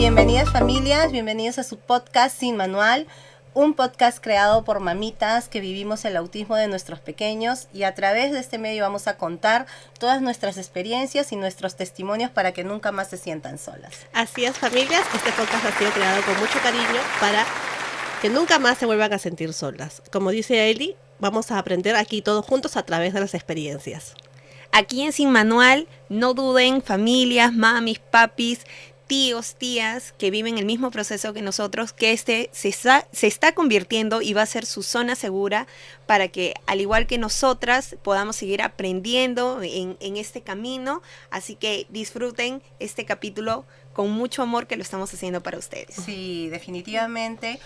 Bienvenidas familias, bienvenidos a su podcast Sin Manual, un podcast creado por mamitas que vivimos el autismo de nuestros pequeños y a través de este medio vamos a contar todas nuestras experiencias y nuestros testimonios para que nunca más se sientan solas. Así es, familias, este podcast ha sido creado con mucho cariño para que nunca más se vuelvan a sentir solas. Como dice Eli, vamos a aprender aquí todos juntos a través de las experiencias. Aquí en Sin Manual, no duden, familias, mamis, papis, tíos, tías que viven el mismo proceso que nosotros, que se está convirtiendo y va a ser su zona segura para que, al igual que nosotras, podamos seguir aprendiendo en este camino. Así que disfruten este capítulo con mucho amor que lo estamos haciendo para ustedes. Sí, definitivamente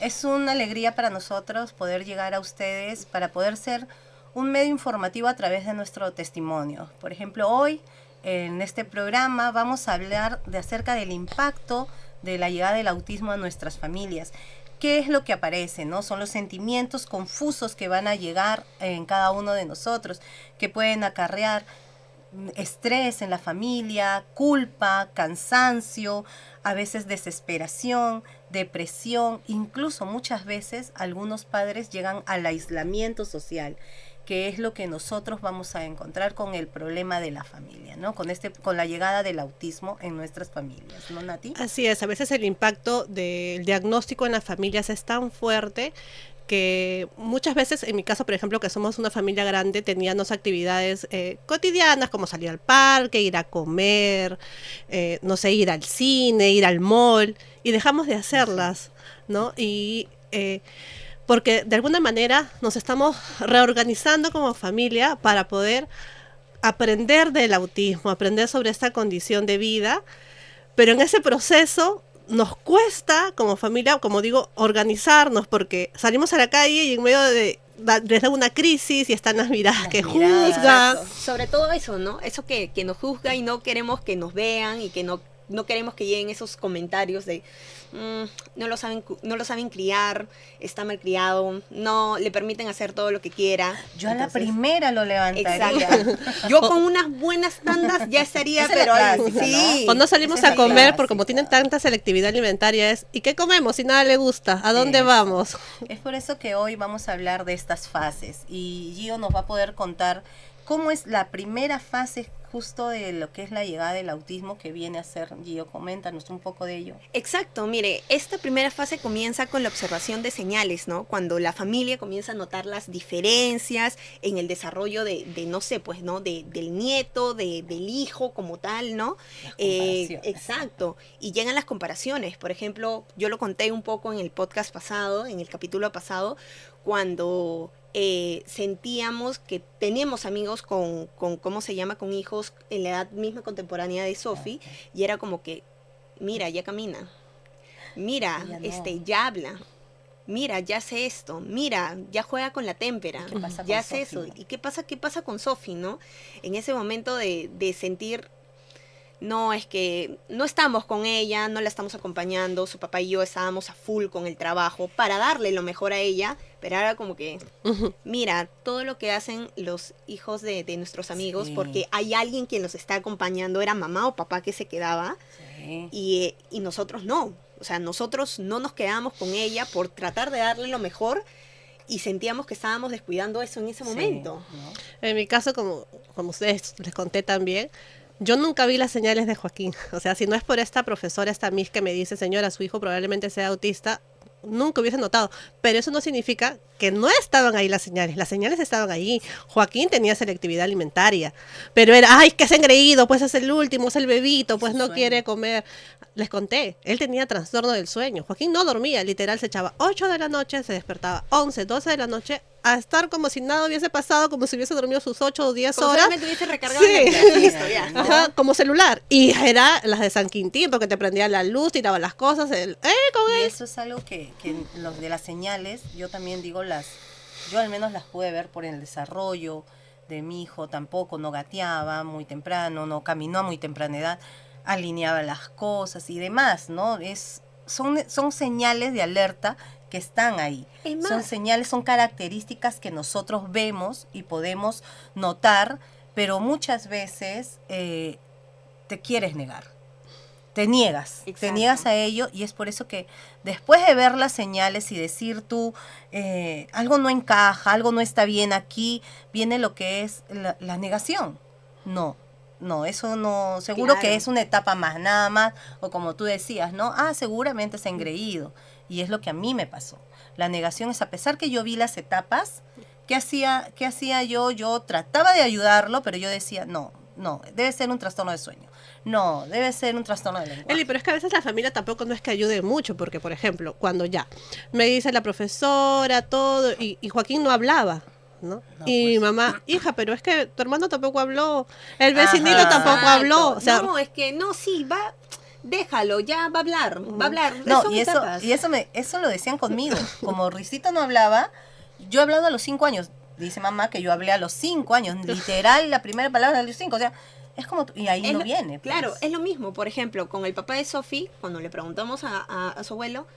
es una alegría para nosotros poder llegar a ustedes, para poder ser un medio informativo a través de nuestro testimonio. Por ejemplo, hoy en este programa vamos a hablar acerca del impacto de la llegada del autismo a nuestras familias. ¿Qué es lo que aparece, no? Son los sentimientos confusos que van a llegar en cada uno de nosotros, que pueden acarrear estrés en la familia, culpa, cansancio, a veces desesperación, depresión, incluso muchas veces algunos padres llegan al aislamiento social, que es lo que nosotros vamos a encontrar con el problema de la familia, ¿no? Con la llegada del autismo en nuestras familias, ¿no, Nati? Así es, a veces el impacto del diagnóstico en las familias es tan fuerte que muchas veces, en mi caso, por ejemplo, que somos una familia grande, teníamos actividades cotidianas como salir al parque, ir a comer, no sé, ir al cine, ir al mall, y dejamos de hacerlas, ¿no? Y porque de alguna manera nos estamos reorganizando como familia para poder aprender del autismo, aprender sobre esta condición de vida, pero en ese proceso nos cuesta como familia, como digo, organizarnos, porque salimos a la calle y en medio les da una crisis y están las miradas que juzgan. Sobre todo eso, ¿no? Eso que nos juzga y no queremos que nos vean y que no queremos que lleguen esos comentarios de no lo saben criar, está mal criado, no le permiten hacer todo lo que quiera. Yo a la primera lo levantaría. Exacto. Yo con unas buenas tandas ya estaría, pero clásica, sí. ¿no? O no salimos a comer porque como tienen tanta selectividad alimentaria ¿y qué comemos si nada le gusta? ¿A dónde vamos? Es por eso que hoy vamos a hablar de estas fases y Gio nos va a poder contar cómo es la primera fase justo de lo que es la llegada del autismo que viene a ser. Gio, coméntanos un poco de ello. Exacto, mire, esta primera fase comienza con la observación de señales, ¿no? Cuando la familia comienza a notar las diferencias en el desarrollo de no sé, pues, ¿no? Del nieto, del hijo como tal, ¿no? Exacto, y llegan las comparaciones. Por ejemplo, yo lo conté un poco en el podcast pasado, en el capítulo pasado, cuando sentíamos que teníamos amigos con ¿cómo se llama? Con hijos en la edad misma contemporánea de Sophie, y era como que, mira, ya camina, mira, ya habla, mira, ya hace esto, mira, ya juega con la témpera, ya hace eso. ¿Y qué pasa con Sophie, no? En ese momento de sentir, no, es que no estamos con ella, no la estamos acompañando, su papá y yo estábamos a full con el trabajo para darle lo mejor a ella, pero ahora como que, mira, todo lo que hacen los hijos de nuestros amigos, porque hay alguien quien los está acompañando, era mamá o papá que se quedaba, y nosotros no, o sea, nosotros no nos quedábamos con ella por tratar de darle lo mejor, y sentíamos que estábamos descuidando eso en ese momento. ¿no? En mi caso, como ustedes les conté también, yo nunca vi las señales de Joaquín. O sea, si no es por esta profesora, esta Miss que me dice, señora, su hijo probablemente sea autista, nunca hubiese notado. Pero eso no significa que no estaban ahí las señales estaban ahí. Joaquín tenía selectividad alimentaria, pero era, ay, que se ha engreído, pues es el último, es el bebito, pues no quiere comer. Les conté, él tenía trastorno del sueño. Joaquín no dormía, literal, se echaba 8 de la noche, se despertaba 11, 12 de la noche, a estar como si nada hubiese pasado, como si hubiese dormido sus 8 o 10 horas. Como si hubiese recargado listo, ya. Ajá, como celular. Y era las de San Quintín, porque te prendía la luz, tiraba las cosas, con él. Y eso es algo que los de las señales, yo también digo yo al menos las pude ver por el desarrollo de mi hijo, tampoco, no gateaba muy temprano, no caminó a muy temprana edad, alineaba las cosas y demás, ¿no? Son señales de alerta que están ahí. Son señales, son características que nosotros vemos y podemos notar, pero muchas veces te quieres negar. te niegas Exacto. a ello, y es por eso que después de ver las señales y decir tú, algo no encaja, algo no está bien aquí, viene lo que es la negación. No, no, eso no, seguro que Claro. es una etapa más, nada más, o como tú decías, ¿no? Ah, seguramente se ha engreído, y es lo que a mí me pasó. La negación es, a pesar que yo vi las etapas, qué hacía yo? Yo trataba de ayudarlo, pero yo decía, no, no, debe ser un trastorno de sueño. No, debe ser un trastorno de Eli, lenguaje. pero es que a veces la familia tampoco no es que ayude mucho, porque por ejemplo, cuando ya me dice la profesora todo, y Joaquín no hablaba, ¿no? No, Y mi pues. mamá, hija, pero es que tu hermano tampoco habló, el vecinito Ajá. tampoco habló, Exacto. o sea, No, es que no, sí, va, déjalo, ya va a hablar, va a ujú. hablar. No, Son etapas. y eso lo decían conmigo. Como Risito no hablaba, yo he hablado a los 5 años. Dice mamá que yo hablé a los 5 años. Literal, la primera palabra a los 5. O sea, es como, y ahí Es no lo- viene. Pues. Claro, es lo mismo. Por ejemplo, con el papá de Sophie, cuando le preguntamos a su abuelo,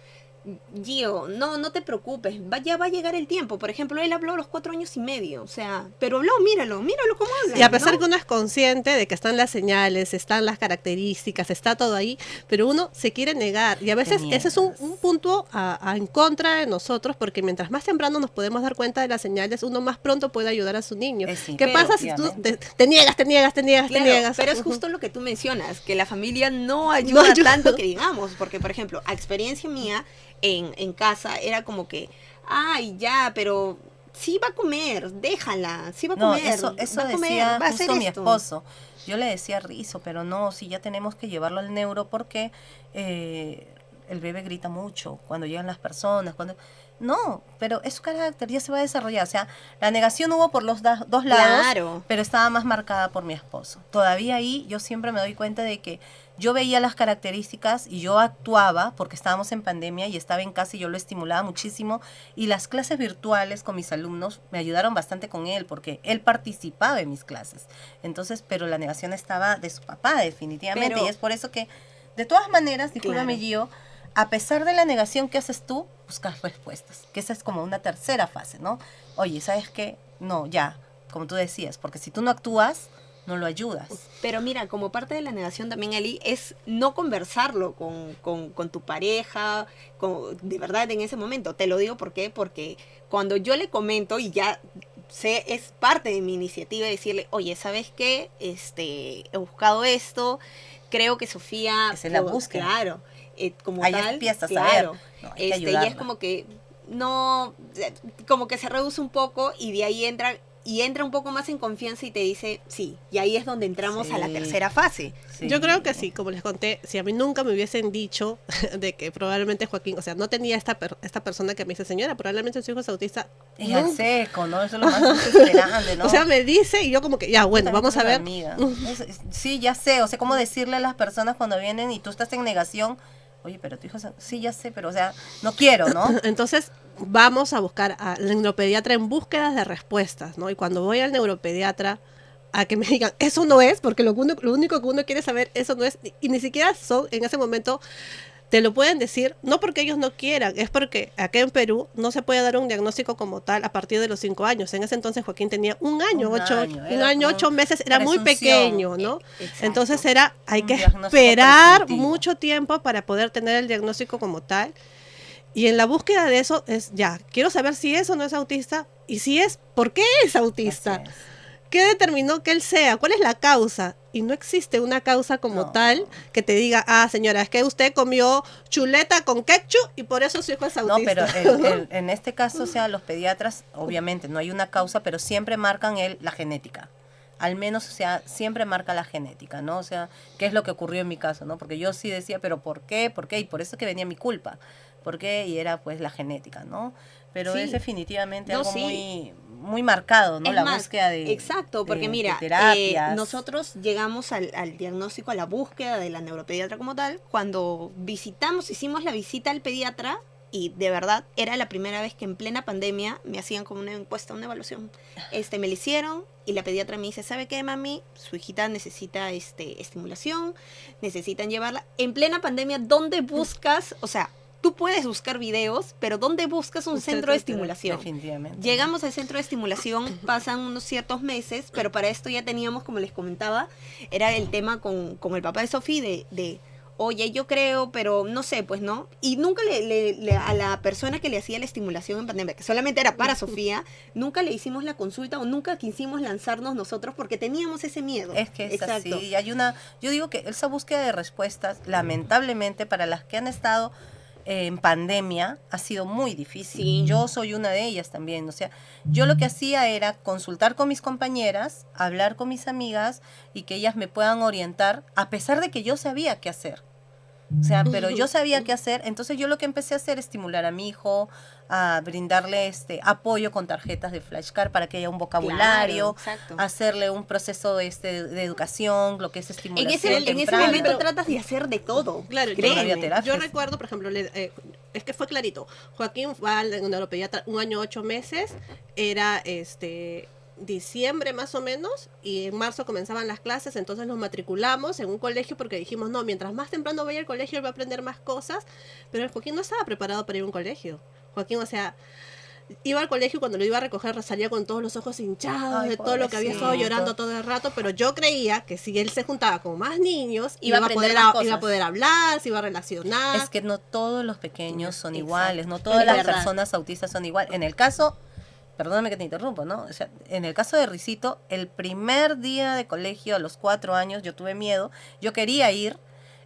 Gio, no te preocupes, ya va a llegar el tiempo. Por ejemplo, él habló a los 4 años y medio, o sea, pero habló, míralo cómo habla. Y a pesar ¿no? que uno es consciente de que están las señales, están las características, está todo ahí, pero uno se quiere negar. Y a veces ese es niegas. un punto en contra de nosotros, porque mientras más temprano nos podemos dar cuenta de las señales, uno más pronto puede ayudar a su niño. Sí, ¿Qué pero- pasa si tú efectivamente. te niegas, te Claro, niegas? pero es Ujú. justo lo que tú mencionas, que la familia no ayuda ayuda. tanto que digamos, porque por ejemplo, a experiencia mía en casa era como que, ay, ya, pero sí va a comer, déjala, sí va a No, comer, eso va a comer, decía va a hacer justo mi esto. esposo. Yo le decía a Rizo, pero no, si ya tenemos que llevarlo al neuro porque el bebé grita mucho cuando llegan las personas, cuando... No, pero es su carácter, ya se va a desarrollar. O sea, la negación hubo por los dos lados, Claro. pero estaba más marcada por mi esposo. Todavía ahí yo siempre me doy cuenta de que yo veía las características y yo actuaba, porque estábamos en pandemia y estaba en casa y yo lo estimulaba muchísimo, y las clases virtuales con mis alumnos me ayudaron bastante con él, porque él participaba en mis clases. Entonces, pero la negación estaba de su papá, definitivamente, Pero- y es por eso que, de todas maneras, discúlpame, Claro. Gio, a pesar de la negación que haces tú, buscas respuestas, que esa es como una tercera fase, ¿no? Oye, ¿sabes qué? No, ya, como tú decías, porque si tú no actúas, no lo ayudas. Pero mira, como parte de la negación también, Eli, es no conversarlo con tu pareja, de verdad en ese momento. Te lo digo ¿por qué? Porque cuando yo le comento y ya sé, es parte de mi iniciativa decirle, oye, ¿sabes qué? He buscado esto, creo que Sofía... Es en la búsqueda. Claro, como Ahí tal, empiezas a claro. ver. No, hay que Y es ayudarla. como que no, como que se reduce un poco y de ahí entra un poco más en confianza y te dice sí, y ahí es donde entramos a la Sí. tercera fase. Sí. Yo creo que sí, como les conté, si a mí nunca me hubiesen dicho de que probablemente Joaquín, o sea, no tenía esta persona que me dice, señora, probablemente su hijo es autista. Y al nunca. seco, ¿no? Eso es lo más desesperante, ¿no? O sea, me dice y yo como que, ya, bueno, Yo vamos a también ver. tengo una amiga. Sí, ya sé, o sea, cómo decirle a las personas cuando vienen y tú estás en negación, oye, pero tu hijo es... Sí, ya sé, pero o sea, no quiero, ¿no? Entonces, vamos a buscar al neuropediatra en búsquedas de respuestas, ¿no? Y cuando voy al neuropediatra a que me digan, eso no es, porque lo único que uno quiere saber, eso no es, y ni siquiera son, en ese momento, te lo pueden decir, no porque ellos no quieran, es porque acá en Perú no se puede dar un diagnóstico como tal a partir de los 5 años. En ese entonces Joaquín tenía un año, Un año, era 8 como meses, era muy presunción. pequeño, ¿no? Exacto. Entonces hay Un que diagnóstico esperar presuntivo. mucho tiempo para poder tener el diagnóstico como tal. Y en la búsqueda de eso es, ya, quiero saber si es o no es autista, y si es, ¿por qué es autista? Así es. ¿Qué determinó que él sea? ¿Cuál es la causa? Y no existe una causa como No. tal que te diga, ah, señora, es que usted comió chuleta con ketchup y por eso su hijo es No, autista. pero en este caso, o sea, los pediatras, obviamente, no hay una causa, pero siempre marcan la genética. Al menos, o sea, siempre marca la genética, ¿no? O sea, ¿qué es lo que ocurrió en mi caso, no? Porque yo sí decía, pero ¿por qué? ¿Por qué? Y por eso es que venía mi culpa. ¿Por qué? Y era, pues, la genética, ¿no? Pero Sí. es definitivamente No, algo sí. muy marcado, ¿no? Es la más, búsqueda de... exacto, porque de mira, terapias. nosotros llegamos al diagnóstico, a la búsqueda de la neuropediatra como tal, cuando hicimos la visita al pediatra y de verdad era la primera vez que en plena pandemia me hacían como una encuesta, una evaluación. Me la hicieron y la pediatra me dice, ¿sabe qué, mami? Su hijita necesita estimulación, necesitan llevarla. En plena pandemia, ¿dónde buscas? O sea, tú puedes buscar videos, pero ¿dónde buscas un centro de estimulación? Definitivamente. Llegamos al centro de estimulación, pasan unos ciertos meses, pero para esto ya teníamos, como les comentaba, era el tema con el papá de Sofía de oye, yo creo, pero no sé, pues no. Y nunca a la persona que le hacía la estimulación en pandemia, que solamente era para Sofía, nunca le hicimos la consulta o nunca quisimos lanzarnos nosotros porque teníamos ese miedo. Es que es así. Y hay yo digo que esa búsqueda de respuestas, lamentablemente, para las que han estado en pandemia, ha sido muy difícil. Sí. Yo soy una de ellas también. O sea, yo lo que hacía era consultar con mis compañeras, hablar con mis amigas y que ellas me puedan orientar, a pesar de que yo sabía qué hacer. O sea, pero yo sabía qué hacer, entonces yo lo que empecé a hacer es estimular a mi hijo, a brindarle apoyo con tarjetas de flashcard para que haya un vocabulario, Claro, exacto. hacerle un proceso de educación, lo que es En estimulación ese temprana. momento tratas de hacer de todo. Claro, Créeme. yo, Había terapias. yo recuerdo, por ejemplo, es que fue clarito. Joaquín va al neuropediatra 1 año 8 meses, era diciembre más o menos, y en marzo comenzaban las clases, entonces nos matriculamos en un colegio porque dijimos, no, mientras más temprano vaya al colegio, él va a aprender más cosas, pero el Joaquín no estaba preparado para ir a un colegio. Joaquín, o sea, iba al colegio y cuando lo iba a recoger salía con todos los ojos hinchados, Ay, de todo lo que había estado pobrecito. llorando todo el rato, pero yo creía que si él se juntaba con más niños, Iba a aprender más cosas. iba a poder hablar, se iba a relacionar. Es que no todos los pequeños son Exacto. iguales, no todas Es las verdad. personas autistas son iguales. En el caso, perdóname que te interrumpo, ¿no? O sea, en el caso de Risito, el primer día de colegio a los 4 años, yo tuve miedo, yo quería ir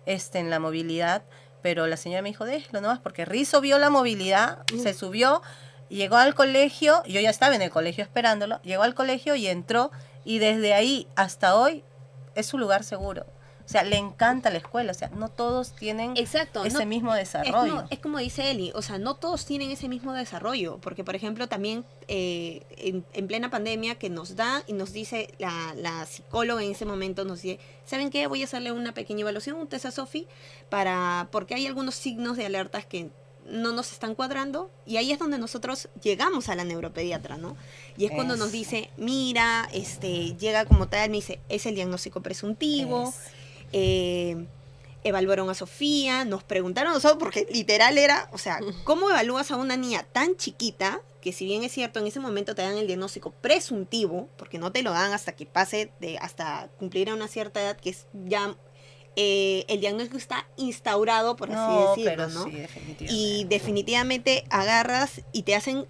en la movilidad, pero la señora me dijo, déjalo nomás, porque Rizo vio la movilidad, se subió, llegó al colegio, yo ya estaba en el colegio esperándolo, llegó al colegio y entró, y desde ahí hasta hoy es su lugar seguro. O sea, le encanta la escuela, o sea, no todos tienen Exacto. ese no- mismo desarrollo. Es como dice Eli, o sea, no todos tienen ese mismo desarrollo, porque por ejemplo también en plena pandemia que nos da y nos dice la psicóloga en ese momento, nos dice, ¿saben qué? Voy a hacerle una pequeña evaluación, un test a Sofi, porque hay algunos signos de alertas que no nos están cuadrando y ahí es donde nosotros llegamos a la neuropediatra, ¿no? Y es cuando nos Eso. dice, mira, llega como tal, me dice, es el diagnóstico presuntivo, Es. evaluaron a Sofía, nos preguntaron a nosotros, porque literal era, o sea, ¿cómo evalúas a una niña tan chiquita? Que si bien es cierto, en ese momento te dan el diagnóstico presuntivo, porque no te lo dan hasta que pase, hasta cumplir a una cierta edad, que es ya, el diagnóstico está instaurado, por así No, decirlo, pero ¿no? sí, definitivamente. Y definitivamente agarras y te hacen,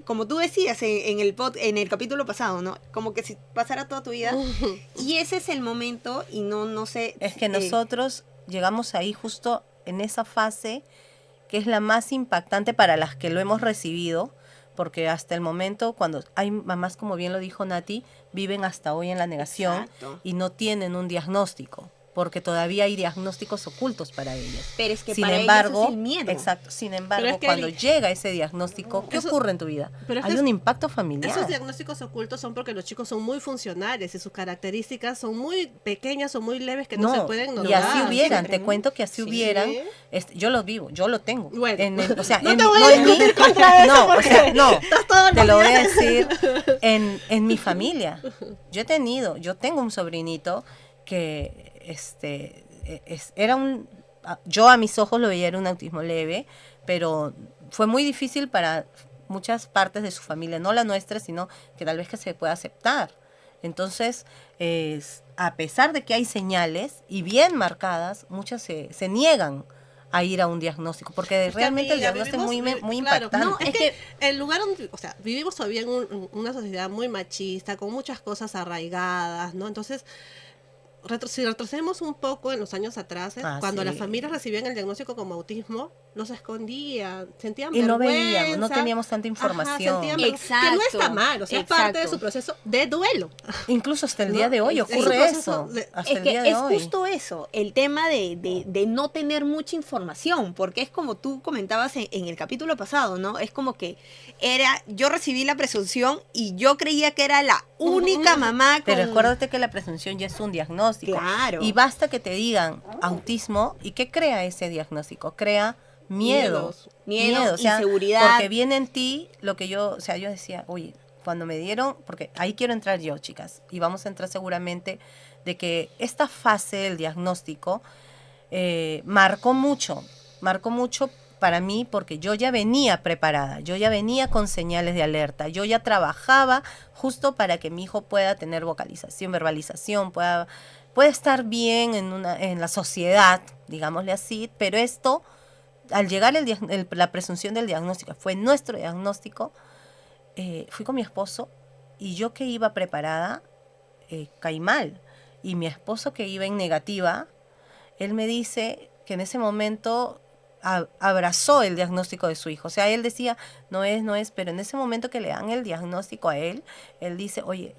como tú decías en el capítulo pasado, ¿no? Como que si pasara toda tu vida. Y ese es el momento y no sé. Es que nosotros llegamos ahí justo en esa fase que es la más impactante para las que lo hemos recibido, porque hasta el momento, cuando hay mamás, como bien lo dijo Nati, viven hasta hoy en la negación Exacto. y no tienen un diagnóstico, porque todavía hay diagnósticos ocultos para ellas. Pero es que Sin para embargo, ellos es el miedo. exacto, sin embargo, Pero es que cuando llega ese diagnóstico, ¿qué Eso- ocurre en tu vida? pero es que Hay es- un impacto familiar. Esos diagnósticos ocultos son porque los chicos son muy funcionales y sus características son muy pequeñas o muy leves que no, se pueden notar. y así hubieran, Sí. te cuento que así Sí. hubieran, yo los vivo, yo lo tengo. Bueno. O sea, No en te mi- voy no a en mi- discutir contra eso no, o porque sea, no, estás todo el te lo voy a día. decir en mi familia. Yo tengo un sobrinito que yo a mis ojos lo veía, era un autismo leve, pero fue muy difícil para muchas partes de su familia, no la nuestra, sino que tal vez que se pueda aceptar. Entonces, a pesar de que hay señales y bien marcadas, muchas se niegan a ir a un diagnóstico, porque Es que, realmente el amiga, diagnóstico es vivimos- muy claro, impactante. no, es que el lugar donde, o sea, vivimos todavía en una sociedad muy machista, con muchas cosas arraigadas, ¿no? Entonces, si retrocedemos un poco en los años atrás, cuando sí. las familias recibían el diagnóstico como autismo, los escondían, sentían Y no vergüenza. veíamos, no teníamos tanta información. sentían vergüenza, que no está Exacto, mal, o sea, es parte de exacto. su proceso de duelo. Incluso hasta el ¿No? día de hoy Es un ocurre proceso eso. de- Hasta Es el que día de es hoy. justo eso, el tema de no tener mucha información, porque es como tú comentabas en el capítulo pasado, ¿no? Es como que yo recibí la presunción y yo creía que era la única mamá con... Pero acuérdate que la presunción ya es un diagnóstico. Claro. Y basta que te digan autismo y ¿qué crea ese diagnóstico? Crea miedo. Miedo, o sea, inseguridad. Porque viene en ti lo que yo decía, oye, cuando me dieron, porque ahí quiero entrar yo, chicas, y vamos a entrar seguramente de que esta fase del diagnóstico marcó mucho para mí porque yo ya venía preparada, yo ya venía con señales de alerta, yo ya trabajaba justo para que mi hijo pueda tener vocalización, verbalización, pueda puede estar bien en la sociedad, digámosle así, pero esto, al llegar la presunción del diagnóstico, fue nuestro diagnóstico, fui con mi esposo y yo que iba preparada, caí mal. Y mi esposo que iba en negativa, él me dice que en ese momento abrazó el diagnóstico de su hijo. O sea, él decía, no es, pero en ese momento que le dan el diagnóstico a él dice, oye,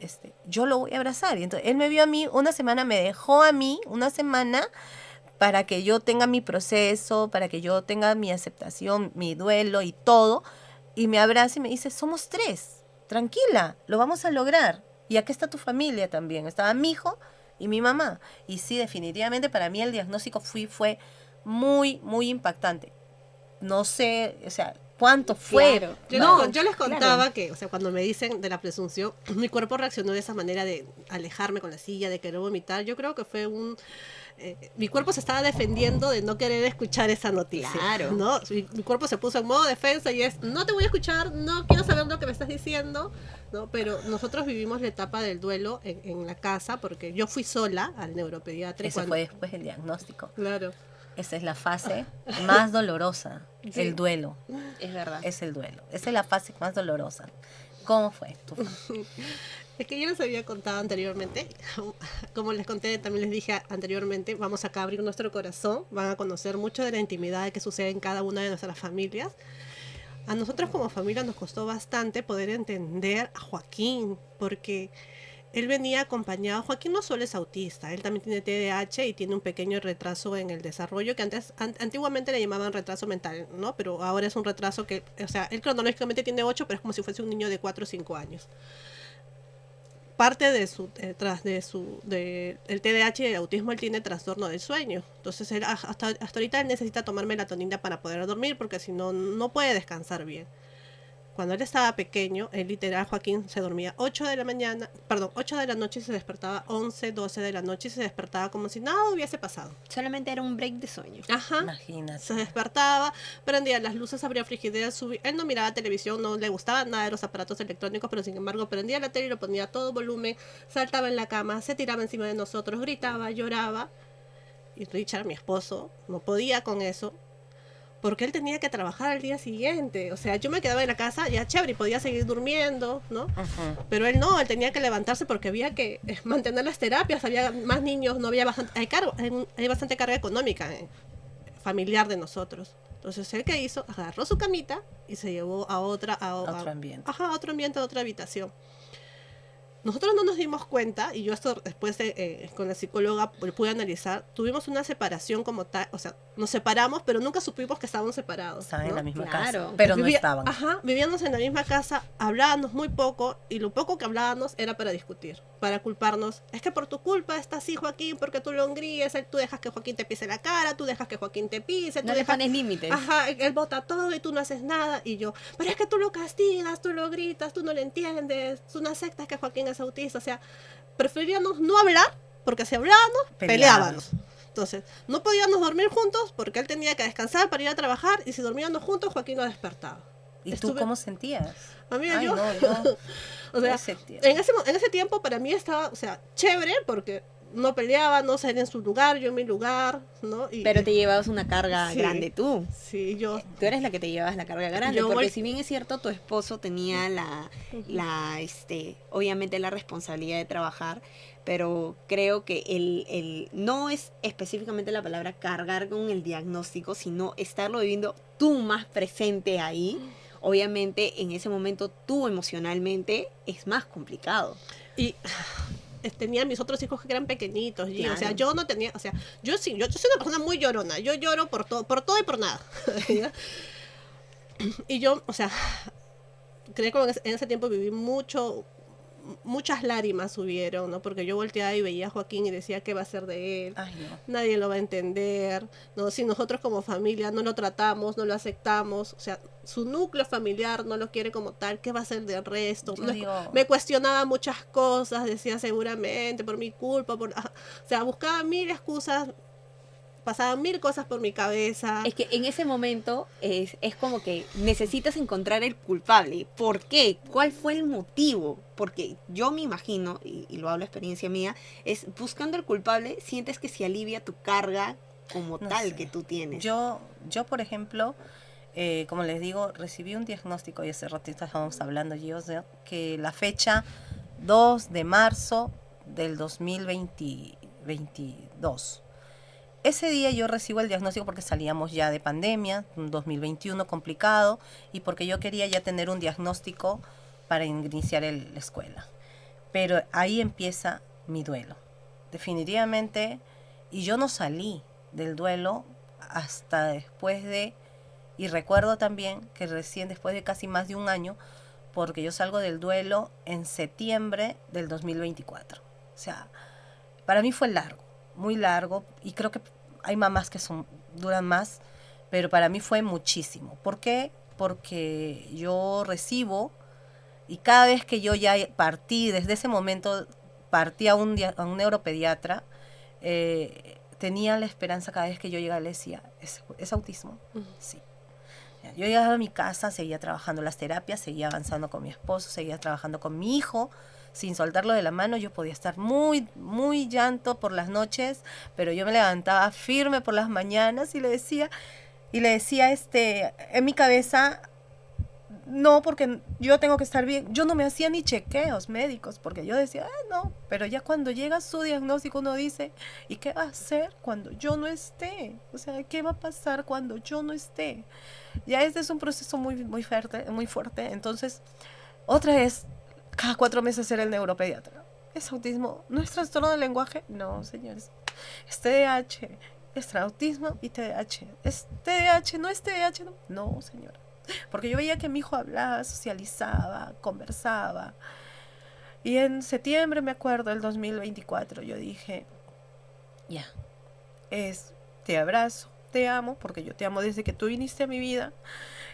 yo lo voy a abrazar. Y entonces él me vio a mí una semana, me dejó a mí una semana para que yo tenga mi proceso, para que yo tenga mi aceptación, mi duelo y todo. Y me abraza y me dice, somos 3, tranquila, lo vamos a lograr. Y acá está tu familia también. Estaba mi hijo y mi mamá. Y sí, definitivamente para mí el diagnóstico fue muy, muy impactante. No sé, o sea, cuánto fue. Claro. Yo les contaba que, o sea, cuando me dicen de la presunción, mi cuerpo reaccionó de esa manera de alejarme con la silla, de querer vomitar. Yo creo que fue mi cuerpo se estaba defendiendo de no querer escuchar esa noticia. Claro. ¿No? Mi cuerpo se puso en modo defensa y no te voy a escuchar, no quiero saber lo que me estás diciendo, ¿no? Pero nosotros vivimos la etapa del duelo en la casa porque yo fui sola al neuropediatra. Ese fue después del diagnóstico. Claro. Esa es la fase más dolorosa, Sí. el duelo. Es verdad. Es el duelo. Esa es la fase más dolorosa. ¿Cómo fue tu fase? Es que yo les había contado anteriormente, como les conté, también les dije anteriormente, vamos acá a abrir nuestro corazón, van a conocer mucho de la intimidad que sucede en cada una de nuestras familias. A nosotros como familia nos costó bastante poder entender a Joaquín, porque él venía acompañado. Joaquín no solo es autista, él también tiene TDAH y tiene un pequeño retraso en el desarrollo que antiguamente le llamaban retraso mental, ¿no? Pero ahora es un retraso que, o sea, él cronológicamente tiene 8, pero es como si fuese un niño de 4 o 5 años. Parte de el TDAH y el autismo, él tiene trastorno del sueño. Entonces él, hasta ahorita él necesita tomar melatonina para poder dormir porque si no, no puede descansar bien. Cuando él estaba pequeño, él literal, Joaquín, se dormía 8 de la noche y se despertaba 11, 12 de la noche y se despertaba como si nada hubiese pasado. Solamente era un break de sueño. Ajá. Imagínate. Se despertaba, prendía las luces, abría frigideras, él no miraba televisión, no le gustaba nada de los aparatos electrónicos, pero sin embargo prendía la tele y lo ponía a todo volumen, saltaba en la cama, se tiraba encima de nosotros, gritaba, lloraba. Y Richard, mi esposo, no podía con eso, porque él tenía que trabajar al día siguiente. O sea, yo me quedaba en la casa, ya chévere, y podía seguir durmiendo, ¿no? Ujú. Pero él no, él tenía que levantarse porque había que mantener las terapias, había más niños, no había hay bastante carga económica familiar de nosotros. Entonces, ¿él qué hizo? Agarró su camita y se llevó a otro ambiente. Ajá, a otro ambiente, a otra habitación. Nosotros no nos dimos cuenta, y yo esto después con la psicóloga pude analizar, tuvimos una separación como tal, o sea, nos separamos, pero nunca supimos que estábamos separados. Estaban ¿no? en la misma Claro. casa, pero no estaban. Ajá, vivíamos en la misma casa, hablábamos muy poco, y lo poco que hablábamos era para discutir, para culparnos. Es que por tu culpa está así, Joaquín, porque tú lo engríes, tú dejas que Joaquín te pise la cara, tú dejas que Joaquín te pise, tú No le dejas... pones límites. Ajá, él bota todo y tú no haces nada. Y yo, pero es que tú lo castigas, tú lo gritas, tú no le entiendes, tú no aceptas que Joaquín es autista. O sea, preferíamos no hablar, porque si hablábamos, peleábamos. Entonces, no podíamos dormir juntos porque él tenía que descansar para ir a trabajar y si dormíamos juntos, Joaquín nos despertaba. ¿Y tú cómo sentías? Amiga, Ay, yo... no, yo... O sea, en ese tiempo para mí estaba, o sea, chévere porque no peleaba, no salía en su lugar, yo en mi lugar, ¿no? Pero te llevabas una carga Sí. grande tú. Sí, yo... Tú eres la que te llevas la carga grande, Yo porque vol- si bien es cierto, tu esposo tenía obviamente la responsabilidad de trabajar, pero creo que el no es específicamente la palabra cargar con el diagnóstico, sino estarlo viviendo tú más presente ahí. Obviamente en ese momento tú emocionalmente es más complicado. Y tenía mis otros hijos que eran pequeñitos, y, Claro. o sea, yo no tenía, o sea, yo soy una persona muy llorona, yo lloro por todo y por nada. ¿Ya? Y yo, o sea, creo que en ese tiempo viví muchas lágrimas subieron, ¿no? Porque yo volteaba y veía a Joaquín y decía, ¿qué va a ser de él? Ay, no. Nadie lo va a entender, ¿no? Si nosotros como familia no lo tratamos, no lo aceptamos, o sea, su núcleo familiar no lo quiere como tal, ¿qué va a ser del resto? Yo digo- Me cuestionaba muchas cosas, decía seguramente por mi culpa, o sea, buscaba mil excusas pasaban 1000 cosas por mi cabeza. Es que en ese momento es como que necesitas encontrar el culpable. ¿Por qué? ¿Cuál fue el motivo? Porque yo me imagino, y lo hablo experiencia mía, es buscando el culpable, sientes que se alivia tu carga como No tal sé. que tú tienes. Yo por ejemplo, como les digo, recibí un diagnóstico, y hace ratito estábamos hablando, yo, que la fecha 2 de marzo del 2022. Ese día yo recibo el diagnóstico porque salíamos ya de pandemia, un 2021 complicado, y porque yo quería ya tener un diagnóstico para iniciar la escuela. Pero ahí empieza mi duelo, definitivamente, y yo no salí del duelo hasta después de, y recuerdo también que recién después de casi más de un año, porque yo salgo del duelo en septiembre del 2024. O sea, para mí fue largo, muy largo, y creo que hay mamás que duran más, pero para mí fue muchísimo. ¿Por qué? Porque yo recibo, y cada vez que yo ya partí, desde ese momento partí a un neuropediatra, tenía la esperanza cada vez que yo llegaba, le decía, ¿es autismo? Sí. Yo llegaba a mi casa, seguía trabajando las terapias, seguía avanzando con mi esposo, seguía trabajando con mi hijo, sin soltarlo de la mano. Yo podía estar muy, muy llanto por las noches, pero yo me levantaba firme por las mañanas y le decía, en mi cabeza, no, porque yo tengo que estar bien. Yo no me hacía ni chequeos médicos, porque yo decía, no, pero ya cuando llega su diagnóstico uno dice, ¿y qué va a hacer cuando yo no esté? O sea, ¿qué va a pasar cuando yo no esté? Ya este es un proceso muy, muy fuerte, muy fuerte. Entonces, otra vez, cada 4 meses era el neuropediatra. ¿Es autismo? ¿No es trastorno del lenguaje? No, señores. Es TDAH. Es autismo y TDAH. ¿Es TDAH? ¿No es TDAH? No, señora. Porque yo veía que mi hijo hablaba, socializaba, conversaba. Y en septiembre, me acuerdo, del 2024, yo dije, ya, te abrazo, te amo, porque yo te amo desde que tú viniste a mi vida.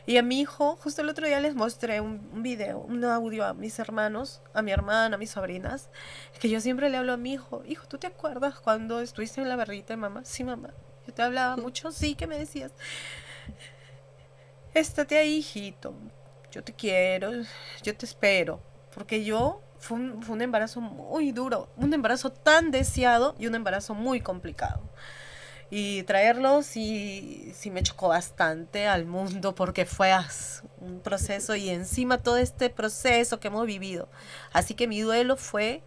Y a mi hijo, justo el otro día les mostré un video, un audio a mis hermanos, a mi hermana, a mis sobrinas, que yo siempre le hablo a mi hijo, ¿tú te acuerdas cuando estuviste en la barrita de mamá? Sí, mamá. Yo te hablaba mucho, sí, ¿qué me decías? Estate ahí, hijito. Yo te quiero, yo te espero. Porque fue un embarazo muy duro, un embarazo tan deseado y un embarazo muy complicado. Y traerlo sí me chocó bastante al mundo, porque fue un proceso, y encima todo este proceso que hemos vivido. Así que mi duelo fue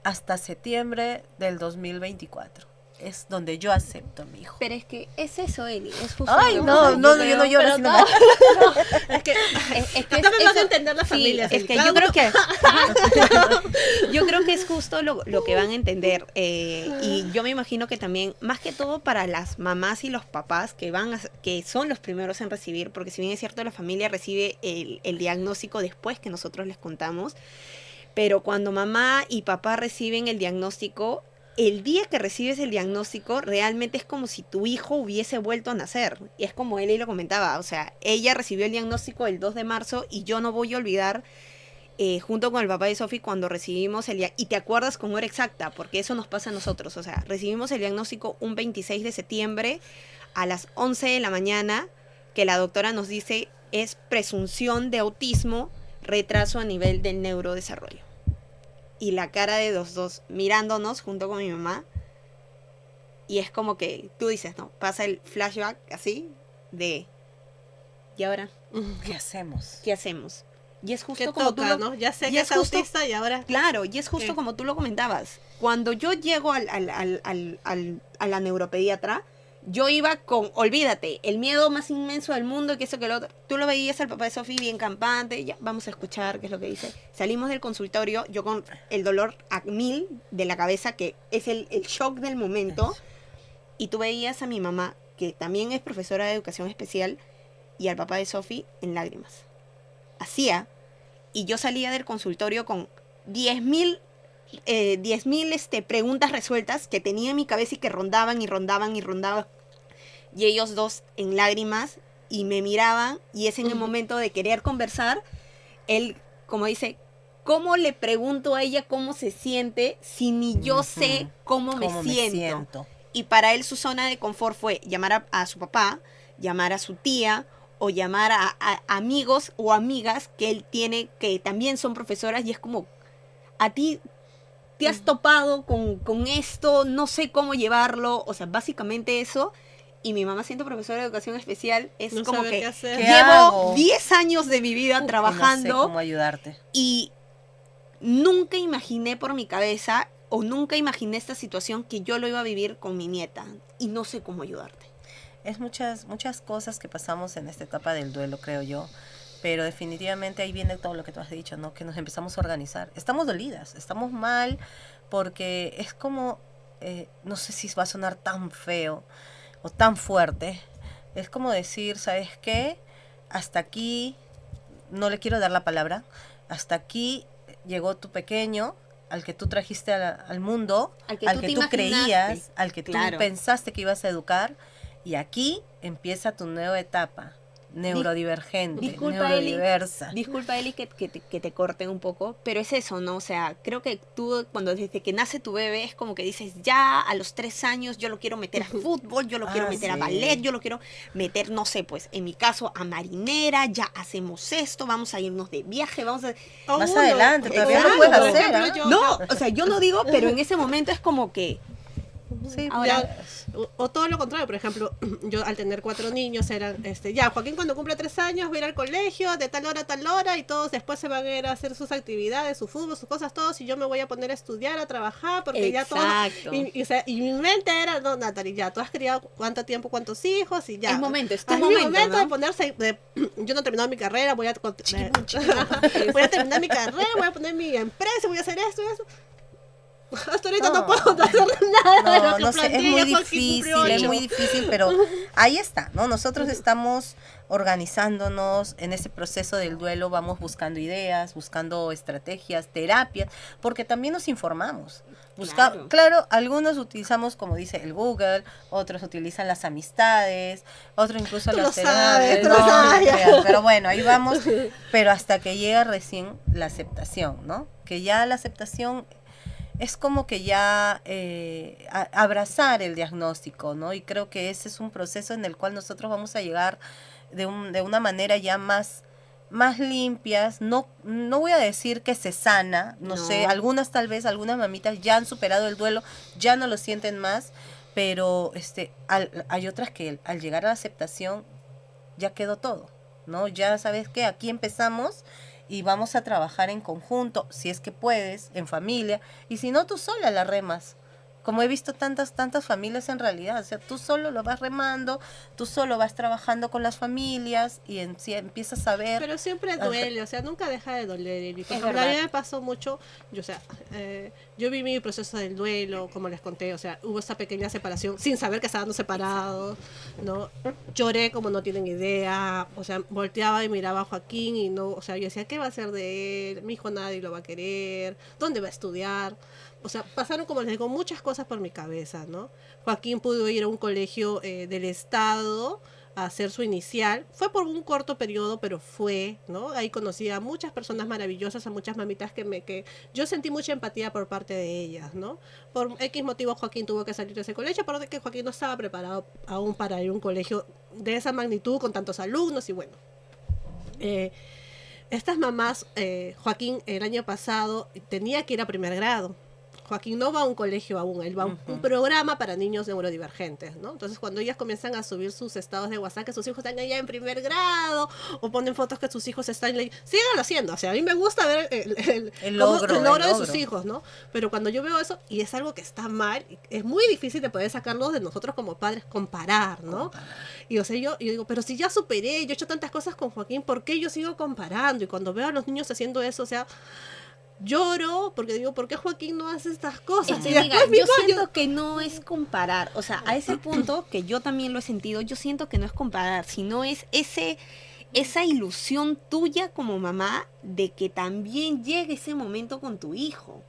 hasta septiembre del 2024. Es donde yo acepto a mi hijo. Pero es que es eso, Eli. Es justo Ay, lo que no, pasa. yo no lloro, pero sino no. más. Es que acá me van a entender las sí, familias. es que Cada yo uno- creo que yo creo que es justo lo que van a entender, y yo me imagino que también, más que todo para las mamás y los papás que son los primeros en recibir, porque si bien es cierto la familia recibe el diagnóstico después que nosotros les contamos, pero cuando mamá y papá reciben el diagnóstico, el día que recibes el diagnóstico realmente es como si tu hijo hubiese vuelto a nacer. Y es como Eli lo comentaba, o sea, ella recibió el diagnóstico el 2 de marzo y yo no voy a olvidar, junto con el papá de Sophie, cuando recibimos y te acuerdas con hora exacta, porque eso nos pasa a nosotros, o sea, recibimos el diagnóstico un 26 de septiembre a las 11 de la mañana, que la doctora nos dice es presunción de autismo, retraso a nivel del neurodesarrollo. Y la cara de los dos mirándonos junto con mi mamá. Y es como que tú dices, ¿no? Pasa el flashback así de... ¿Y ahora? ¿Qué hacemos? ¿Qué hacemos? Y es justo Que como toca, tú lo... ¿no? Ya sé y que es es justo- autista y ahora... Claro, y es justo ¿Qué? como tú lo comentabas. Cuando yo llego a la neuropediatra, yo iba con, olvídate, el miedo más inmenso del mundo, y que eso que lo otro. Tú lo veías al papá de Sophie bien campante, ya, vamos a escuchar qué es lo que dice. Salimos del consultorio, yo con el dolor a 1000 de la cabeza, que es el shock del momento, y tú veías a mi mamá, que también es profesora de educación especial, y al papá de Sophie en lágrimas. Hacía, y yo salía del consultorio con 10.000 preguntas resueltas que tenía en mi cabeza y que rondaban y rondaban y rondaban. Y ellos dos en lágrimas y me miraban, y es en el momento de querer conversar, él, como dice, ¿cómo le pregunto a ella cómo se siente si ni yo sé cómo me siento? Y para él su zona de confort fue llamar a su papá, llamar a su tía o llamar a amigos o amigas que él tiene que también son profesoras y es como, a ti te has topado con esto, no sé cómo llevarlo, o sea, básicamente eso. Y mi mamá siendo profesora de educación especial es No como sabe que qué hacer. ¿Qué llevo hago? 10 años de mi vida Y no sé trabajando cómo ayudarte. y nunca imaginé por mi cabeza o nunca imaginé esta situación que yo lo iba a vivir con mi nieta y no sé cómo ayudarte. Es muchas cosas que pasamos en esta etapa del duelo, creo yo. Pero definitivamente ahí viene todo lo que tú has dicho, ¿no? Que nos empezamos a organizar. Estamos dolidas, estamos mal, porque es como, no sé si va a sonar tan feo o tan fuerte. Es como decir, ¿sabes qué? Hasta aquí, no le quiero dar la palabra, hasta aquí llegó tu pequeño, al que tú trajiste al mundo, Al al tú que te tú imaginaste. creías, al que Claro. tú pensaste que ibas a educar, y aquí empieza tu nueva etapa, neurodivergente, Disculpa, Eli. neurodiversa. Disculpa, Eli, que te corte un poco, pero es eso, ¿no? O sea, creo que tú, cuando desde que nace tu bebé, es como que dices, ya a los 3 años yo lo quiero meter a fútbol, yo lo quiero meter a Sí. ballet, yo lo quiero meter, no sé, pues, en mi caso, a marinera, ya hacemos esto, vamos a irnos de viaje, vamos a... O Más uno, adelante, todavía lo exacto, puedes por hacer, ejemplo, ¿ah? No, o sea, yo no digo, pero en ese momento es como que... Sí, Ahora- ya, o todo lo contrario, por ejemplo, yo al tener 4 niños eran, ya, Joaquín cuando cumple 3 años va a ir al colegio de tal hora a tal hora y todos después se van a ir a hacer sus actividades, su fútbol, sus cosas, todos, y yo me voy a poner a estudiar, a trabajar, porque ya todo... Exacto. O sea, y mi mente era, no, Natalie, ya, tú has criado cuánto tiempo, cuántos hijos, y ya. Es momento, es tu mi momento, momento ¿no? de ponerse, yo no he terminado mi carrera, voy a Chiquipum. voy a terminar mi carrera, voy a poner mi empresa, voy a hacer esto y eso. Hasta ahorita no No. puedo hacer nada de lo no, que no sé, es planteé, muy ya Joaquín difícil, cumplió es 8. muy difícil, pero ahí está, ¿no? Nosotros estamos organizándonos en ese proceso del duelo, vamos buscando ideas, buscando estrategias, terapias, porque también nos informamos. Claro. Claro, algunos utilizamos, como dice, el Google, otros utilizan las amistades, otros incluso Tú las lo sabes, terapias. tú lo No, sabes. no creas, pero bueno, ahí vamos, pero hasta que llega recién la aceptación, ¿no? Que ya la aceptación es como que ya abrazar el diagnóstico, ¿no? Y creo que ese es un proceso en el cual nosotros vamos a llegar de una manera ya más limpias, no voy a decir que se sana, no sé, algunas tal vez, algunas mamitas ya han superado el duelo, ya no lo sienten más, pero hay otras que al llegar a la aceptación ya quedó todo, ¿no? Ya sabes que aquí empezamos y vamos a trabajar en conjunto, si es que puedes, en familia, y si no, tú sola la remas. Como he visto tantas familias en realidad, o sea, tú solo lo vas remando, tú solo vas trabajando con las familias y si empiezas a ver... Pero siempre duele, o sea, nunca deja de doler. Y por ejemplo, a verdad. mí me pasó mucho, yo viví mi proceso del duelo, como les conté, o sea, hubo esa pequeña separación sin saber que estábamos separados, ¿no? Lloré como no tienen idea, o sea, volteaba y miraba a Joaquín y no, o sea, yo decía, ¿qué va a hacer de él? Mi hijo nadie lo va a querer, ¿dónde va a estudiar? O sea, pasaron, como les digo, muchas cosas por mi cabeza, ¿no? Joaquín pudo ir a un colegio del Estado a hacer su inicial. Fue por un corto periodo, pero fue, ¿no? Ahí conocí a muchas personas maravillosas, a muchas mamitas que yo sentí mucha empatía por parte de ellas, ¿no? Por X motivo Joaquín tuvo que salir de ese colegio, porque que Joaquín no estaba preparado aún para ir a un colegio de esa magnitud, con tantos alumnos y bueno. Estas mamás, Joaquín el año pasado tenía que ir a primer grado. Joaquín no va a un colegio aún, él va a un programa para niños neurodivergentes, ¿no? Entonces, cuando ellas comienzan a subir sus estados de WhatsApp, que sus hijos están allá en primer grado, o ponen fotos que sus hijos están leyendo, síganlo haciendo, o sea, a mí me gusta ver el logro de sus hijos, ¿no? Pero cuando yo veo eso, y es algo que está mal, es muy difícil de poder sacarlo de nosotros como padres, comparar, ¿no? Y o sea, yo digo, pero si ya superé, yo he hecho tantas cosas con Joaquín, ¿por qué yo sigo comparando? Y cuando veo a los niños haciendo eso, o sea... lloro porque digo, ¿por qué Joaquín no hace estas cosas? Es que, amiga, yo siento que no es comparar, o sea, a ese punto que yo también lo he sentido, yo siento que no es comparar, sino es esa ilusión tuya como mamá de que también llegue ese momento con tu hijo.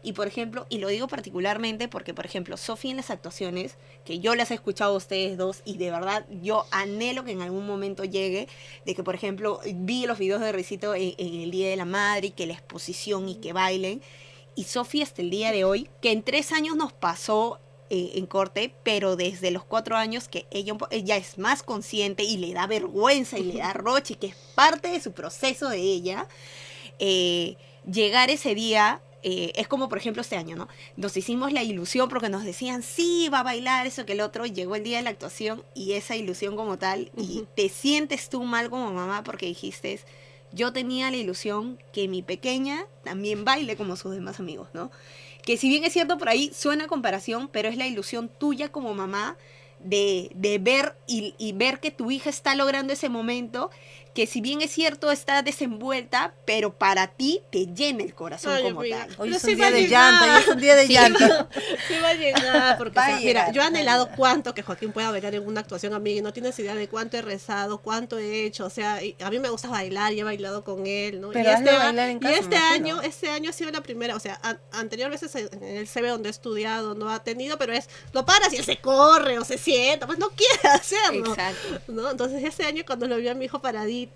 Y por ejemplo, y lo digo particularmente porque, por ejemplo, Sofía en las actuaciones, que yo las he escuchado a ustedes dos, y de verdad yo anhelo que en algún momento llegue, de que, por ejemplo, vi los videos de Risito en el Día de la Madre, y que la exposición y que bailen, y Sofía hasta el día de hoy, que en 3 años nos pasó en corte, pero desde los 4 años que ella es más consciente y le da vergüenza y le da roche, y que es parte de su proceso de ella, llegar ese día, es como por ejemplo este año, ¿no? Nos hicimos la ilusión porque nos decían, sí, va a bailar, eso que el otro, llegó el día de la actuación y esa ilusión como tal, y te sientes tú mal como mamá porque dijiste, yo tenía la ilusión que mi pequeña también baile como sus demás amigos, ¿no? Que si bien es cierto, por ahí suena a comparación, pero es la ilusión tuya como mamá de ver y ver que tu hija está logrando ese momento, que si bien es cierto está desenvuelta, pero para ti te llena el corazón. Ay, como amiga. tal. Hoy Pero es sí un va día a de llanto, hoy es un día de llanto. Sí va a llegar, porque Va a o sea, mira, llegar, yo he va a anhelado llegar. cuánto que Joaquín pueda bailar en una actuación a mí, y no tienes idea de cuánto he rezado, cuánto he hecho, o sea, a mí me gusta bailar y he bailado con él, ¿no? Pero hazlo bailar en casa, me imagino. este año ha sido la primera, o sea, anterior veces en el CB donde he estudiado no ha tenido, pero lo paras y él se corre o se sienta, pues no quiere hacerlo. Exacto. ¿No? Entonces ese año cuando lo vi a mi hijo paradito,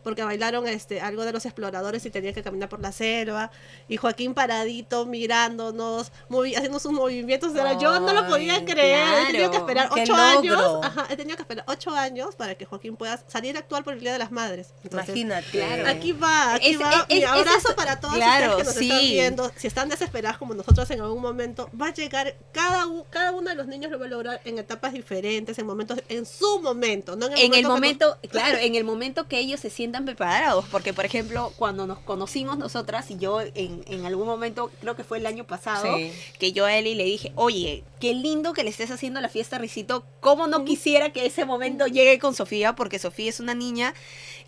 porque bailaron algo de los exploradores y tenía que caminar por la selva, y Joaquín paradito mirándonos, haciendo sus movimientos, yo no lo podía Ay, creer, he tenido que claro. esperar Qué 8 años, logro. he tenido que esperar 8 años para que Joaquín pueda salir a actuar por el Día de las Madres. Entonces, Imagínate. claro. aquí va, mi es abrazo eso, para todos claro, ustedes que nos están sí. viendo. Si están desesperados como nosotros en algún momento, va a llegar, cada uno de los niños lo va a lograr en etapas diferentes, en momentos, en su momento, no En el momento momento, claro, en el momento que ellos se sientan preparados, porque por ejemplo, cuando nos conocimos nosotras y yo en algún momento, creo que fue el año pasado, Sí. que yo a Eli le dije, oye, qué lindo que le estés haciendo la fiesta a Risito, cómo no quisiera que ese momento llegue con Sofía, porque Sofía es una niña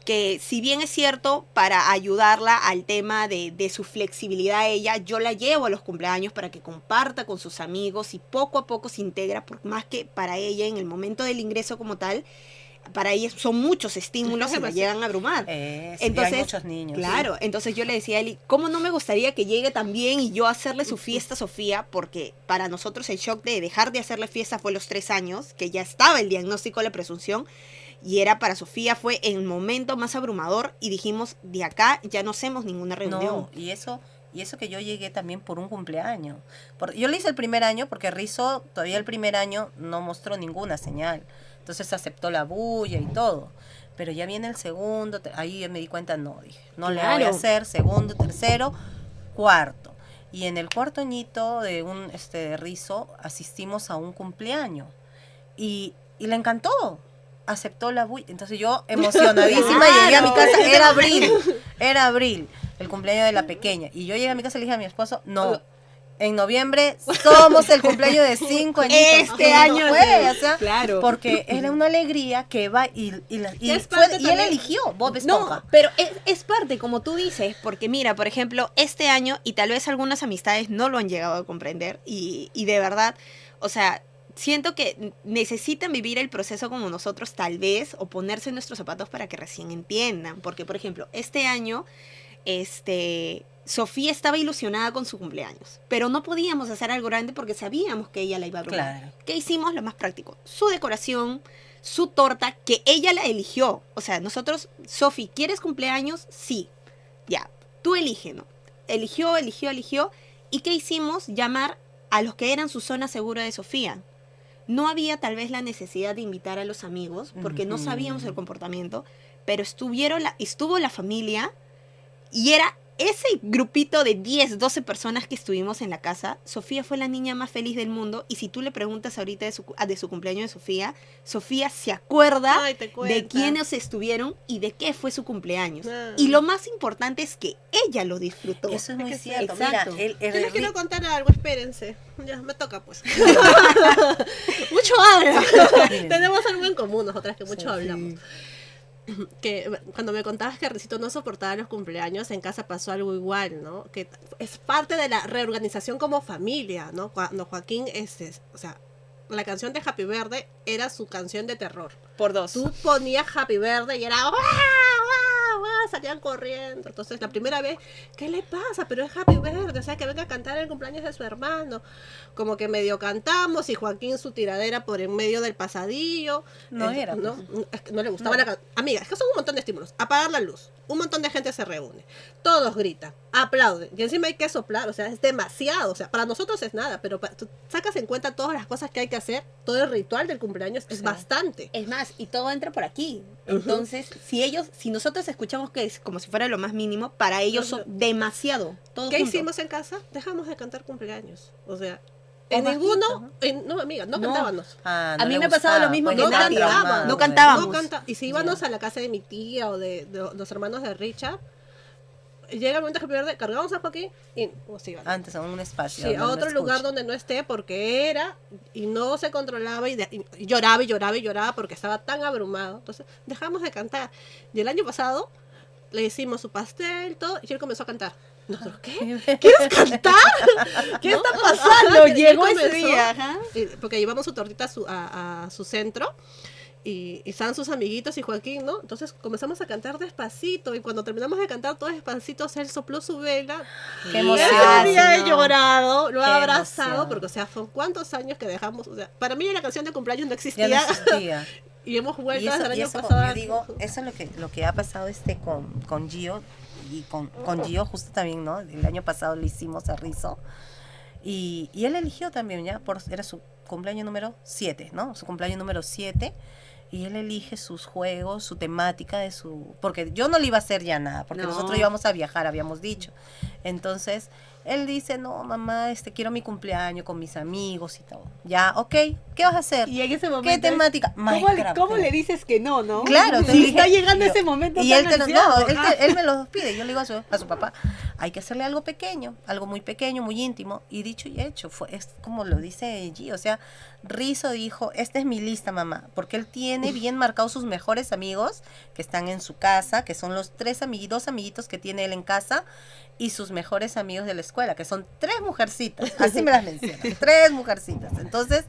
que si bien es cierto, para ayudarla al tema de su flexibilidad a ella, yo la llevo a los cumpleaños para que comparta con sus amigos y poco a poco se integra, por más que para ella en el momento del ingreso como tal, para ella son muchos estímulos y la llegan a abrumar. Entonces, hay muchos niños. Claro, Sí. entonces yo le decía a Eli, ¿cómo no me gustaría que llegue también y yo hacerle su fiesta a Sofía? Porque para nosotros el shock de dejar de hacerle fiesta fue los 3 años, que ya estaba el diagnóstico de la presunción, y era para Sofía, fue el momento más abrumador, y dijimos, de acá ya no hacemos ninguna reunión. No, y eso que yo llegué también por un cumpleaños. Yo le hice el primer año porque Rizzo todavía el primer año no mostró ninguna señal. Entonces aceptó la bulla y todo. Pero ya viene el segundo, ahí me di cuenta, no, dije, no le voy a hacer, segundo, tercero, cuarto. Y en el cuarto añito de Rizzo asistimos a un cumpleaños. Y le encantó. Aceptó la bulla. Entonces yo, emocionadísima, Claro. llegué a mi casa, era abril, el cumpleaños de la pequeña. Y yo llegué a mi casa y le dije a mi esposo, no, en noviembre somos el cumpleaños de 5 añitos. Este Y no año fue, o sea, claro. porque era una alegría que va y es parte él también. eligió Bob Esponja. No, pero es parte, como tú dices, porque mira, por ejemplo, este año, y tal vez algunas amistades no lo han llegado a comprender, y de verdad, o sea, siento que necesitan vivir el proceso como nosotros tal vez, o ponerse en nuestros zapatos para que recién entiendan, porque por ejemplo, este año, Sofía estaba ilusionada con su cumpleaños, pero no podíamos hacer algo grande porque sabíamos que ella la iba a abrumar. Claro. ¿Qué hicimos? Lo más práctico, su decoración, su torta, que ella la eligió. O sea, nosotros, Sofi, ¿quieres cumpleaños? Sí. Ya, tú elige, ¿no? Eligió. ¿Y qué hicimos? Llamar a los que eran su zona segura de Sofía. No había tal vez la necesidad de invitar a los amigos, porque no sabíamos el comportamiento, pero estuvo la familia, y era ese grupito de 10, 12 personas que estuvimos en la casa. Sofía fue la niña más feliz del mundo, y si tú le preguntas ahorita de su cumpleaños de Sofía, Sofía se acuerda Ay, te cuenta. de quiénes estuvieron y de qué fue su cumpleaños. Ah. Y lo más importante es que ella lo disfrutó. Eso es muy que cierto. exacto. Mira, Yo les quiero contar algo, espérense. Ya, me toca pues. Mucho habla. Tenemos algo en común nosotras que mucho hablamos. Que cuando me contabas que Risito no soportaba los cumpleaños, en casa pasó algo igual, ¿no? Que es parte de la reorganización como familia, ¿no? Cuando Joaquín o sea, la canción de Happy Birthday era su canción de terror. Por 2. Tú ponías Happy Birthday y era ¡guau, guau, guau! Salían corriendo. Entonces la primera vez, ¿qué le pasa? Pero es Happy Birthday, o sea, que venga a cantar el cumpleaños de su hermano. Como que medio cantamos y Joaquín su tiradera por en medio del pasadillo. No era, No, pues. es que no le gustaba la canción. Amiga, es que son un montón de estímulos. Apagar la luz. Un montón de gente se reúne. Todos gritan. aplauden. Y encima hay que soplar, o sea, es demasiado. O sea, para nosotros es nada, pero tú sacas en cuenta todas las cosas que hay que hacer, todo el ritual del cumpleaños es bastante. Es más, y todo entra por aquí. Entonces, si nosotros escuchamos que es como si fuera lo más mínimo, para ellos son demasiado. Todo ¿Qué junto. hicimos en casa? Dejamos de cantar cumpleaños. O sea, O en ninguno, bajito, no, amiga, no No. cantábamos. Ah, A no mí le me ha pasado lo gustaba, mismo pues, que No estaba Nati. cantábamos. traumado, No güey. cantábamos. Y si íbamos a la casa de mi tía o de los hermanos de Richard, llega el momento que pierde, cargamos a Joaquín y nos iban. Antes, en un espacio. Sí, donde a no otro escuche. lugar donde no esté porque era y no se controlaba y lloraba y lloraba y lloraba porque estaba tan abrumado. Entonces dejamos de cantar. Y el año pasado le hicimos su pastel, todo, y él comenzó a cantar. Nosotros, ¿qué? ¿Quieres cantar? ¿Qué está pasando? Y Llegó él ese comenzó, día. Ajá. porque llevamos su tortita a su centro. Y estaban sus amiguitos y Joaquín, ¿no? Entonces comenzamos a cantar despacito. Y cuando terminamos de cantar todos despacito, él sopló su vela. Qué Y emoción. ese día he ¿no? llorado, lo he Qué abrazado, emoción. porque, o sea, son cuántos años que dejamos. O sea, para mí la canción de cumpleaños no existía. Ya no existía. Y hemos vuelto Y eso, desde el y año eso, pasado. yo digo, eso es lo que ha pasado con Gio, y con Gio justo también, ¿no? El año pasado le hicimos a Rizzo, y él eligió también, ya, era su cumpleaños número 7, ¿no? Su cumpleaños número 7, y él elige sus juegos, su temática porque yo no le iba a hacer ya nada, porque No. nosotros íbamos a viajar, habíamos dicho. Entonces, él dice, no, mamá, quiero mi cumpleaños con mis amigos y todo. Ya, ok, ¿qué vas a hacer? Y en ese momento. ¿Qué temática? Minecraft. ¿Cómo le dices que no, no? Claro, te Si dije, está llegando yo- ese momento. y tan él, ansiado. él me lo pide. Yo le digo a su papá, hay que hacerle algo pequeño, algo muy pequeño, muy íntimo. Y dicho y hecho, es como lo dice G. O sea, Rizzo dijo, esta es mi lista, mamá, porque él tiene bien marcados sus mejores amigos que están en su casa, que son los dos amiguitos que tiene él en casa, y sus mejores amigos de la escuela, que son 3 mujercitas, así me las mencionan, 3 mujercitas. Entonces,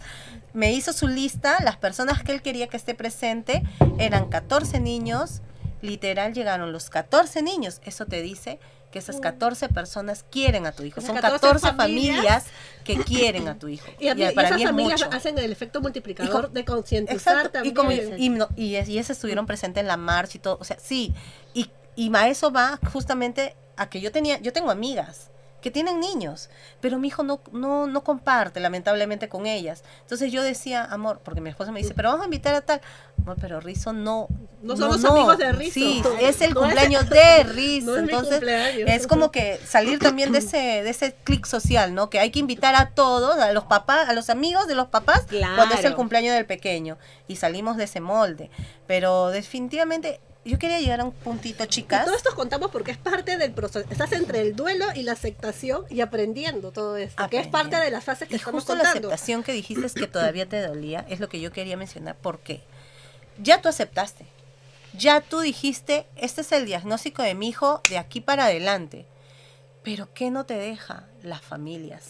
me hizo su lista, las personas que él quería que esté presente, eran 14 niños, literal llegaron los 14 niños, eso te dice que esas 14 personas quieren a tu hijo, Esas son 14 14 familias que quieren a tu hijo. Y para esas mí es familias mucho. hacen el efecto multiplicador Y de concientizar Exacto, también. y ese estuvieron presentes en la marcha y todo, o sea, sí, y a eso va justamente a que yo tengo amigas que tienen niños, pero mi hijo no comparte lamentablemente con ellas. Entonces yo decía, amor, porque mi esposa me dice, pero vamos a invitar a tal, amor, pero Rizzo no son los amigos de Rizzo. Sí, es el No es- cumpleaños de Rizzo. no es mi Entonces cumpleaños. es como que salir también de ese clic social, ¿no? Que hay que invitar a todos, a los papás, a los amigos de los papás, cuando es el Claro. cumpleaños del pequeño, y salimos de ese molde. Pero definitivamente yo quería llegar a un puntito, Y chicas. todo esto contamos porque es parte del proceso. Estás entre el duelo y la aceptación y aprendiendo todo esto. Que es parte de las fases que Y estamos justo la contando. aceptación que dijiste es que todavía te dolía, es lo que yo quería mencionar. ¿Por qué? Ya tú aceptaste. Ya tú dijiste, este es el diagnóstico de mi hijo de aquí para adelante. Pero ¿qué no te deja? Las familias.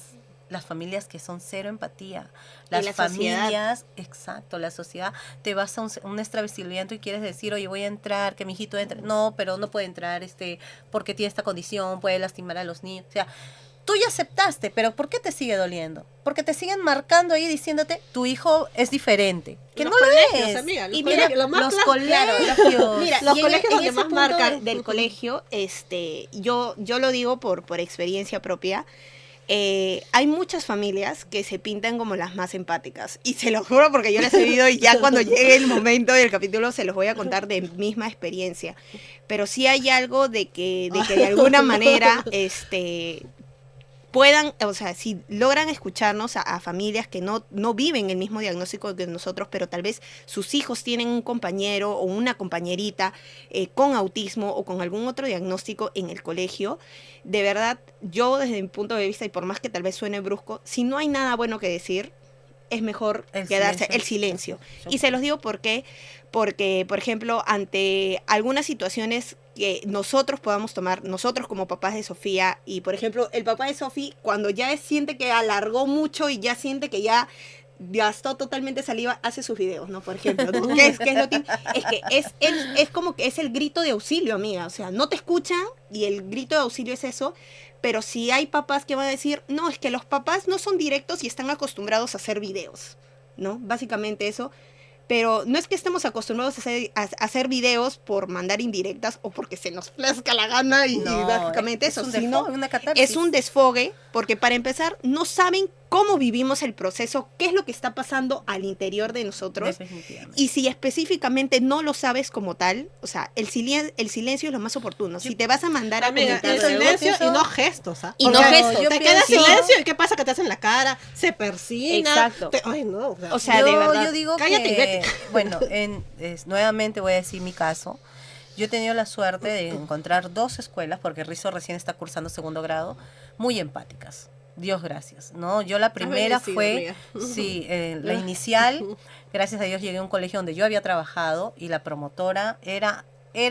Las familias que son cero empatía. Las la sociedad. familias, exacto, la sociedad. Te vas a un establecimiento y quieres decir, oye, voy a entrar, que mi hijito entre. No, pero no puede entrar porque tiene esta condición, puede lastimar a los niños. O sea, tú ya aceptaste, pero ¿por qué te sigue doliendo? Porque te siguen marcando ahí diciéndote, tu hijo es diferente. Que Los no lo colegios, es. amiga, los Y mira, colegios, lo más Los claro. colegios. Mira, Los y colegios en donde ese más punto marcan. del colegio, yo lo digo por experiencia propia. Hay muchas familias que se pintan como las más empáticas. Y se lo juro porque yo las he vivido y ya cuando llegue el momento del capítulo se los voy a contar de misma experiencia. Pero sí hay algo de que de alguna manera puedan, o sea, si logran escucharnos a familias que no viven el mismo diagnóstico que nosotros, pero tal vez sus hijos tienen un compañero o una compañerita con autismo o con algún otro diagnóstico en el colegio, de verdad, yo desde mi punto de vista, y por más que tal vez suene brusco, si no hay nada bueno que decir, es mejor quedarse el silencio. Y se los digo porque, por ejemplo, ante algunas situaciones que nosotros podamos tomar, nosotros como papás de Sofía, y por ejemplo, el papá de Sofía, cuando ya siente que alargó mucho y ya siente que ya gastó totalmente saliva, hace sus videos, ¿no? Por ejemplo, ¿no? ¿Qué es lo típico? Es que es como que es el grito de auxilio, amiga. O sea, no te escuchan y el grito de auxilio es eso. Pero si hay papás que van a decir, no, es que los papás no son directos y están acostumbrados a hacer videos, ¿no? Básicamente eso. pero no es que estemos acostumbrados a hacer videos por mandar indirectas o porque se nos plazca la gana y básicamente eso, sino una catarsis. es un desfogue, porque para empezar no saben cómo vivimos el proceso, qué es lo que está pasando al interior de nosotros. Y si específicamente no lo sabes como tal, o sea, el silencio es lo más oportuno. Si te vas a mandar a comentar el silencio y no gestos, ¿ah? Y no gestos. Te queda silencio y ¿qué pasa? Que te hacen la cara, se persina. Exacto. Ay, no. O sea, de verdad. Yo digo cállate y que, vete. bueno, nuevamente voy a decir mi caso. Yo he tenido la suerte de encontrar 2 escuelas, porque Rizo recién está cursando 2º grado, muy empáticas. Dios gracias, ¿no? Yo la primera fue, sí, la inicial, gracias a Dios llegué a un colegio donde yo había trabajado y la promotora era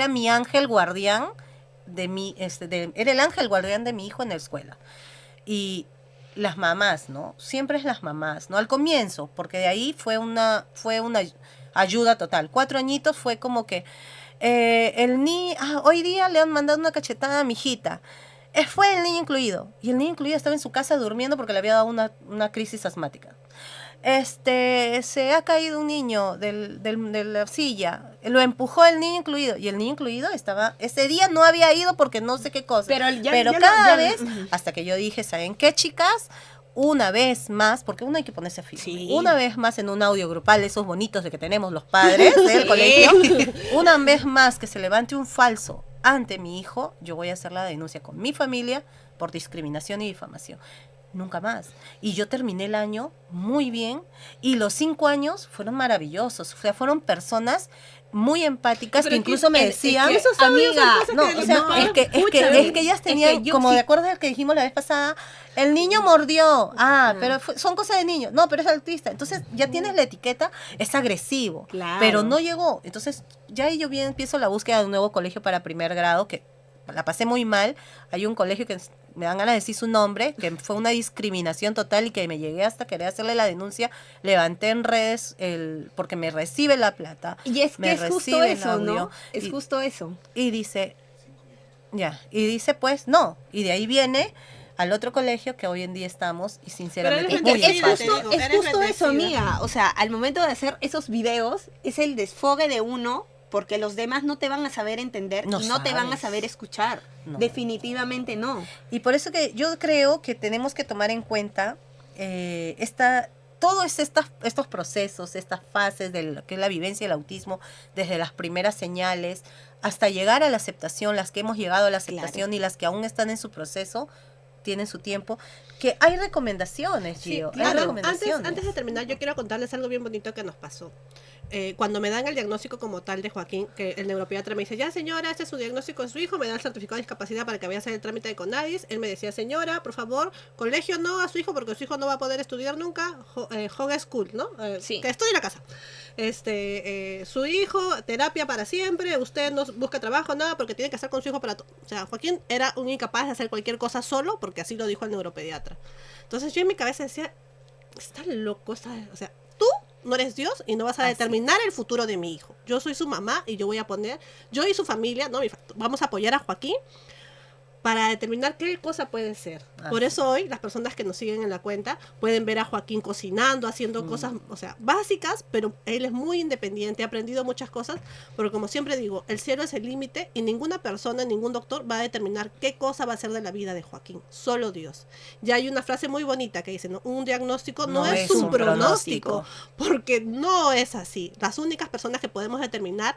mi ángel guardián de mi, era el ángel guardián de mi hijo en la escuela. Y las mamás, ¿no? Siempre es las mamás, ¿no? Al comienzo, porque de ahí fue una ayuda total. 4 añitos fue como que hoy día le han mandado una cachetada a mi hijita. Fue el niño incluido. Y el niño incluido estaba en su casa durmiendo porque le había dado una crisis asmática. Se ha caído un niño de la silla. Lo empujó el niño incluido. Y el niño incluido ese día no había ido porque no sé qué cosa. Pero cada vez, hasta que yo dije, ¿saben qué, chicas? Una vez más, porque uno hay que ponerse firme. Sí. Una vez más en un audio grupal, esos bonitos de que tenemos los padres del colegio, una vez más que se levante un falso ante mi hijo, yo voy a hacer la denuncia con mi familia por discriminación y difamación. Nunca más. Y yo terminé el año muy bien y los 5 años fueron maravillosos. O sea, fueron personas muy empáticas que incluso me decían, amiga, es que ellas tenían, como de acuerdo al que dijimos la vez pasada, el niño mordió, pero son cosas de niño, no, pero es autista, entonces ya tienes la etiqueta, es agresivo, pero no llegó, entonces ya ahí yo bien empiezo la búsqueda de un nuevo colegio para 1º grado, que la pasé muy mal. Hay un colegio que me dan ganas de decir su nombre, que fue una discriminación total y que me llegué hasta querer hacerle la denuncia. Levanté en redes porque me recibe la plata. Y es que es justo eso, ¿no? Es justo eso. Y dice, pues no. Y de ahí viene al otro colegio que hoy en día estamos y sinceramente es justo eso, amiga. O sea, al momento de hacer esos videos es el desfogue de uno, porque los demás no te van a saber entender no te van a saber escuchar. No. Definitivamente no. Y por eso que yo creo que tenemos que tomar en cuenta todos estos procesos, estas fases de lo que es la vivencia del autismo, desde las primeras señales hasta llegar a la aceptación, las que hemos llegado a la aceptación y las que aún están en su proceso, tienen su tiempo, que hay recomendaciones, Gio. Sí, claro. Antes de terminar, yo quiero contarles algo bien bonito que nos pasó. Cuando me dan el diagnóstico como tal de Joaquín, que el neuropediatra me dice, ya señora, este es su diagnóstico de su hijo, me da el certificado de discapacidad para que vaya a hacer el trámite de CONADIS. Él me decía, señora, por favor, colegio no a su hijo porque su hijo no va a poder estudiar nunca, home school, ¿no? Que estudie en la casa. Su hijo, terapia para siempre, usted no busca trabajo, nada, porque tiene que estar con su hijo para todo. O sea, Joaquín era un incapaz de hacer cualquier cosa solo, porque así lo dijo el neuropediatra. Entonces yo en mi cabeza decía, está loco, o sea, tú no eres Dios y no vas a determinar el futuro de mi hijo. Yo soy su mamá y yo y su familia, ¿no? Vamos a apoyar a Joaquín para determinar qué cosa puede ser. Por eso hoy las personas que nos siguen en la cuenta pueden ver a Joaquín cocinando, haciendo cosas, o sea, básicas, pero él es muy independiente, ha aprendido muchas cosas, pero como siempre digo, el cielo es el límite y ninguna persona, ningún doctor va a determinar qué cosa va a ser de la vida de Joaquín, solo Dios. Ya hay una frase muy bonita que dice, ¿no? Un diagnóstico no es un pronóstico, porque no es así. Las únicas personas que podemos determinar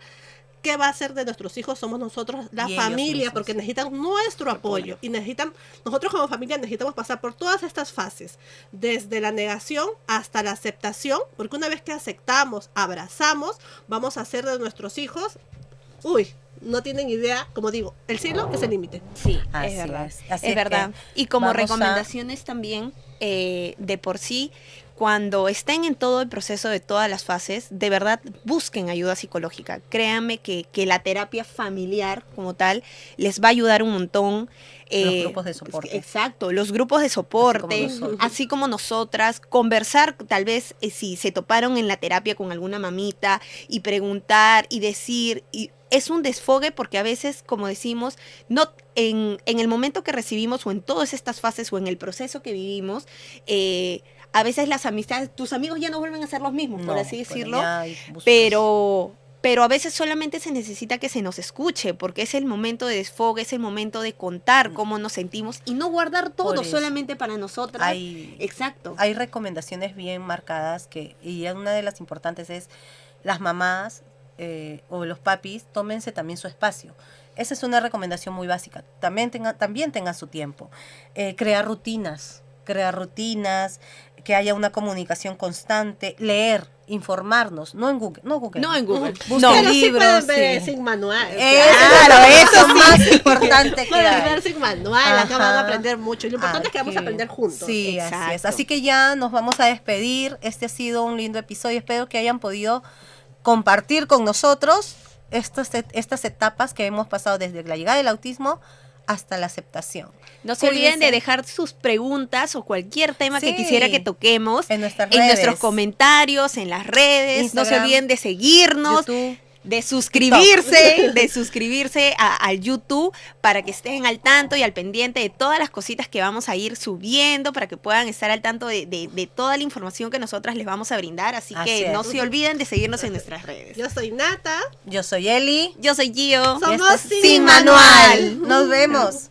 qué va a ser de nuestros hijos somos nosotros, la familia, porque necesitan nuestro apoyo y nosotros como familia necesitamos pasar por todas estas fases, desde la negación hasta la aceptación, porque una vez que aceptamos, abrazamos, vamos a hacer de nuestros hijos, no tienen idea, como digo, el cielo es el límite. Sí, es verdad. Es verdad. Y como recomendaciones también, de por sí, cuando estén en todo el proceso de todas las fases, de verdad busquen ayuda psicológica. Créanme que la terapia familiar como tal les va a ayudar un montón. Los grupos de soporte. Exacto, los grupos de soporte, así como nosotras, conversar tal vez si se toparon en la terapia con alguna mamita y preguntar y decir, y es un desfogue porque a veces, como decimos, no en el momento que recibimos o en todas estas fases o en el proceso que vivimos, a veces las amistades, tus amigos ya no vuelven a ser los mismos, por No, así pues decirlo, ya hay buscas. pero a veces solamente se necesita que se nos escuche, porque es el momento de desfogue, es el momento de contar cómo nos sentimos y no guardar todo Por eso. solamente para nosotras. Exacto. Hay recomendaciones bien marcadas y una de las importantes es las mamás o los papis, tómense también su espacio. Esa es una recomendación muy básica. También tengan su tiempo. Crear rutinas, que haya una comunicación constante, leer, informarnos, no en Google. No en Google. Busquen No. Pero sí libros. pueden ver Sí. sin manual. Claro, eso es lo más importante que Pueden ver hay. sin manual, acá van a Ajá. aprender mucho. Y lo importante es que vamos a Aquí. aprender juntos. Sí, así es. Exacto. Así que ya nos vamos a despedir. Este ha sido un lindo episodio. Espero que hayan podido compartir con nosotros estas etapas que hemos pasado desde la llegada del autismo hasta la aceptación. No se olviden de Cuídense. dejar sus preguntas o cualquier tema que Sí. quisiera que toquemos En nuestras en redes. nuestros comentarios, en las redes. No se Instagram, olviden de seguirnos, YouTube. de suscribirse al YouTube para que estén al tanto y al pendiente de todas las cositas que vamos a ir subiendo, para que puedan estar al tanto de toda la información que nosotras les vamos a brindar. Así Así que es. no se olviden de seguirnos en nuestras redes. Yo soy Nata. Yo soy Eli. Yo soy Gio. Somos Y esto es Sin Sin Manual. Manual. Nos vemos.